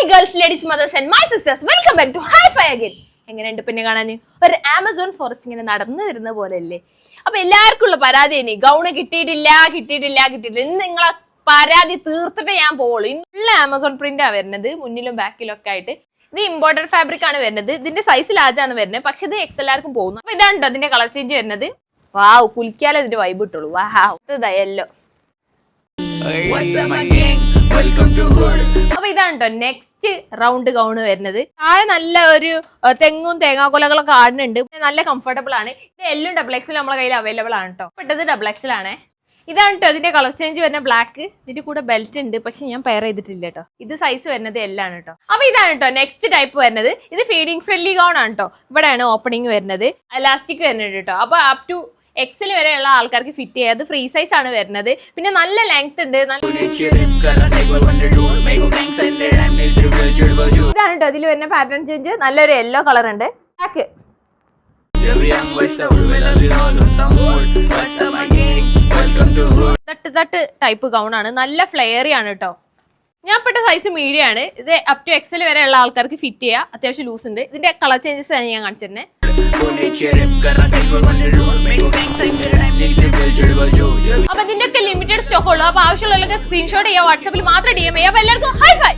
Hi girls, ladies, mothers and my sisters, welcome back to hifi again. എങ്ങനെയുണ്ട് പിന്നെ കാണാൻ? ഒരു ആമസോൺ ഫോറസ്റ്റ് ഇങ്ങനെ നടന്നു വരുന്ന പോലെ അല്ലേ? അപ്പൊ എല്ലാവർക്കും ഉള്ള പരാതിയാണ് ഗൗണ് കിട്ടിയിട്ടില്ല. ഇന്ന് നിങ്ങളെ പരാതി തീർത്തിട്ട് ഞാൻ പോവുള്ളൂ. ഇന്നുള്ള ആമസോൺ പ്രിന്റാ വരുന്നത്, മുന്നിലും ബാക്കിലും ഒക്കെ ആയിട്ട്. ഇത് ഇമ്പോർട്ടഡ് ഫാബ്രിക് ആണ് വരുന്നത്. ഇതിന്റെ സൈസ് ലാർജ് ആണ് വരുന്നത്, പക്ഷെ ഇത് എല്ലാവർക്കും പോകുന്നു. അപ്പൊ ഇതാണ്ടോ അതിന്റെ കളർ ചേഞ്ച് വരുന്നത്. വാവ്, കുലിക്കാലേ ഇതിന്റെ വൈബ് ഇട്ടുള്ളൂ. വാവ്, യെല്ലോ. അപ്പൊ ഇതാണ് നെക്സ്റ്റ് റൗണ്ട് ഗൗണ് വരുന്നത്. താഴെ നല്ല ഒരു തെങ്ങും തേങ്ങാക്കൊലകളൊക്കെ ആടുന്നുണ്ട്. നല്ല കംഫർട്ടബിൾ ആണ്. ഇത് എല്ലാം ഡബിൾ എക്സിൽ നമ്മുടെ കയ്യിൽ അവൈലബിൾ ആണ് കേട്ടോ. പെട്ടത് ഡബിൾ എക്സിൽ ആണേ. ഇതാണ് കേട്ടോ ഇതിന്റെ കളർ ചേഞ്ച് വരുന്ന ബ്ലാക്ക്. ഇതിന്റെ കൂടെ ബെൽറ്റ് ഉണ്ട്, പക്ഷെ ഞാൻ പെയർ ചെയ്തിട്ടില്ല കേട്ടോ. ഇത് സൈസ് വരുന്നത് എല്ലാം കേട്ടോ. അപ്പൊ ഇതാണ് കേട്ടോ നെക്സ്റ്റ് ടൈപ്പ് വരുന്നത്. ഇത് ഫീഡിങ് ഫ്രണ്ട്ലി ഗൗൺ ആണ് കേട്ടോ. ഇവിടെയാണ് ഓപ്പണിംഗ് വരുന്നത്, എലാസ്റ്റിക് വരുന്നുണ്ട് കേട്ടോ. അപ്പൊ അപ് ടു എക്സിൽ വരെയുള്ള ആൾക്കാർക്ക് ഫിറ്റ് ചെയ്യാം. അത് ഫ്രീ സൈസ് ആണ് വരുന്നത്. പിന്നെ നല്ല ലെങ്ത് ഉണ്ട്. ഇതാണ് കേട്ടോ ഇതിൽ വരുന്ന പാറ്റേൺ ചേഞ്ച്. നല്ലൊരു യെല്ലോ കളർ ഉണ്ട്. ബ്ലാക്ക് തട്ട് ടൈപ്പ് ഗൗൺ ആണ്. നല്ല ഫ്ലെയറി ആണ് കേട്ടോ. ഞാൻ പെട്ട സൈസ് മീഡിയം ആണ്. ഇത് അപ് ടു എക്സൽ വരെയുള്ള ആൾക്കാർക്ക് ഫിറ്റ് ചെയ്യാം. അത്യാവശ്യം ലൂസ് ഉണ്ട്. ഇതിന്റെ കളർ ചേഞ്ചസ് ആണ് ഞാൻ കാണിച്ചിരുന്നത്. അപ്പൊ ഇതിന്റെ ഒക്കെ ലിമിറ്റഡ് സ്റ്റോക്ക് ഉള്ളൂ. അപ്പൊ ആവശ്യമുള്ളവർക്ക് സ്ക്രീൻഷോട്ട് ചെയ്യാം, വാട്സാപ്പിൽ മാത്രം DM ചെയ്യാം. അപ്പൊ എല്ലാവർക്കും ഹൈ ഫൈ.